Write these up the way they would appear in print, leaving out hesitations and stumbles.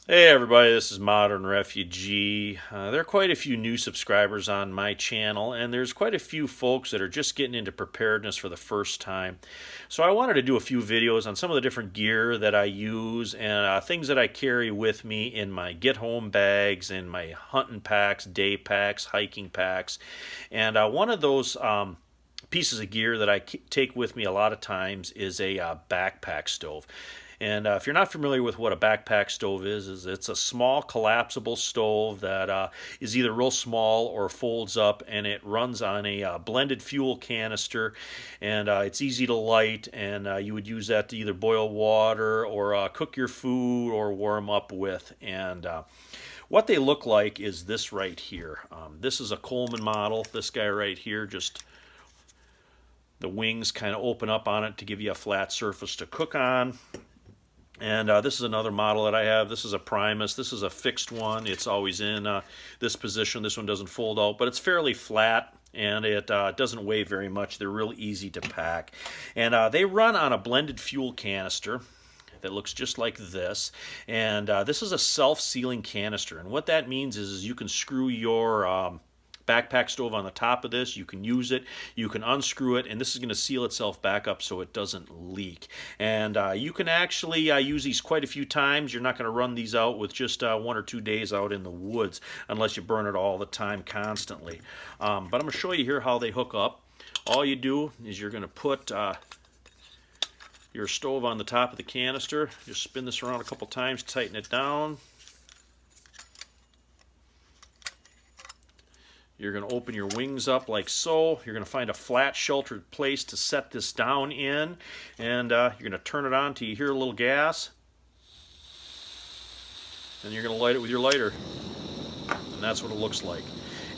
Hey everybody, this is Modern Refugee. There are quite a few new subscribers on my channel, and there's quite a few folks that are just getting into preparedness for the first time. So I wanted to do a few videos on some of the different gear that I use and things that I carry with me in my get-home bags, in my hunting packs, day packs, hiking packs. And one of those pieces of gear that I take with me a lot of times is a backpack stove. And if you're not familiar with what a backpack stove is it's a small collapsible stove that is either real small or folds up, and it runs on a blended fuel canister, and it's easy to light, and you would use that to either boil water or cook your food or warm up with. And what they look like is this right here. This is a Coleman model. This guy right here, just the wings kind of open up on it to give you a flat surface to cook on. And this is another model that I have. This is a Primus. This is a fixed one. It's always in this position. This one doesn't fold out, but it's fairly flat, and it doesn't weigh very much. They're real easy to pack. And they run on a blended fuel canister that looks just like this. And this is a self-sealing canister. And what that means is you can screw your backpack stove on the top of this. You can use it, you can unscrew it, and this is going to seal itself back up so it doesn't leak. And you can actually use these quite a few times. You're not going to run these out with just 1 or 2 days out in the woods unless you burn it all the time constantly. But I'm going to show you here how they hook up. All you do is you're going to put your stove on the top of the canister. Just spin this around a couple times, tighten it down. You're going to open your wings up like so. You're going to find a flat, sheltered place to set this down in, and you're going to turn it on till you hear a little gas, and you're going to light it with your lighter, and that's what it looks like.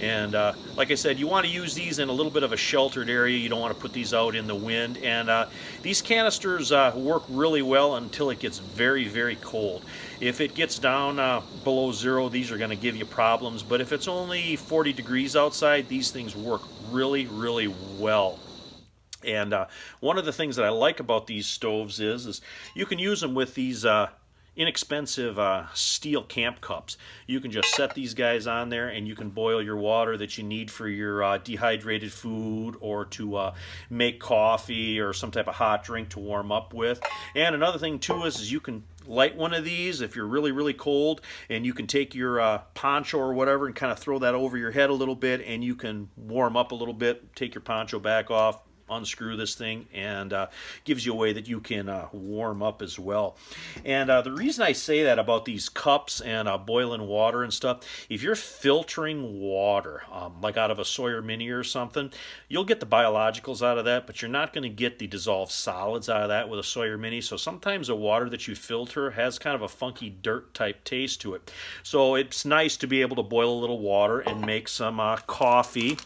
And like I said, you want to use these in a little bit of a sheltered area. You don't want to put these out in the wind. And these canisters work really well until it gets very, very cold. If it gets down below zero, these are going to give you problems. But if it's only 40 degrees outside, these things work really, really well. And one of the things that I like about these stoves is you can use them with these inexpensive steel camp cups. You can just set these guys on there and you can boil your water that you need for your dehydrated food, or to make coffee or some type of hot drink to warm up with. And another thing too is you can light one of these if you're really, really cold, and you can take your poncho or whatever and kind of throw that over your head a little bit, and you can warm up a little bit, take your poncho back off, unscrew this thing, and gives you a way that you can warm up as well. And the reason I say that about these cups and boiling water and stuff, if you're filtering water, like out of a Sawyer Mini or something, you'll get the biologicals out of that, but you're not going to get the dissolved solids out of that with a Sawyer Mini. So sometimes the water that you filter has kind of a funky dirt type taste to it. So it's nice to be able to boil a little water and make some coffee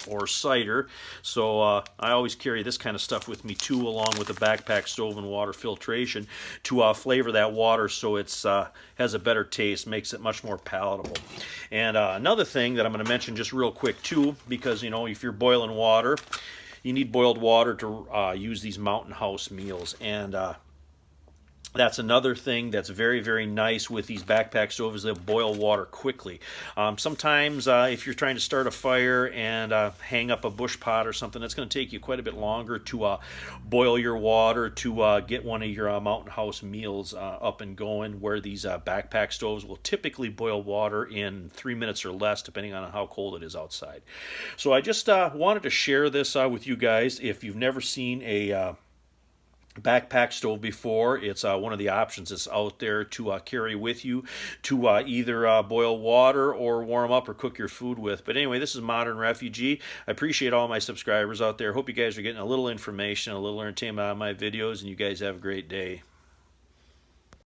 or cider. So I always carry this kind of stuff with me too, along with the backpack stove and water filtration, to flavor that water so it's has a better taste, makes it much more palatable. And another thing that I'm going to mention just real quick too, because if you're boiling water, you need boiled water to use these Mountain House meals. And that's another thing that's very, very nice with these backpack stoves. They'll boil water quickly. Sometimes if you're trying to start a fire and hang up a bush pot or something, it's going to take you quite a bit longer to boil your water to get one of your Mountain House meals up and going, where these backpack stoves will typically boil water in 3 minutes or less, depending on how cold it is outside. So I just wanted to share this with you guys. If you've never seen a backpack stove before, it's one of the options that's out there to carry with you to either boil water or warm up or cook your food with. But anyway, this is Modern Refugee. I appreciate all my subscribers out there. Hope you guys are getting a little information, a little entertainment out of my videos, and you guys have a great day.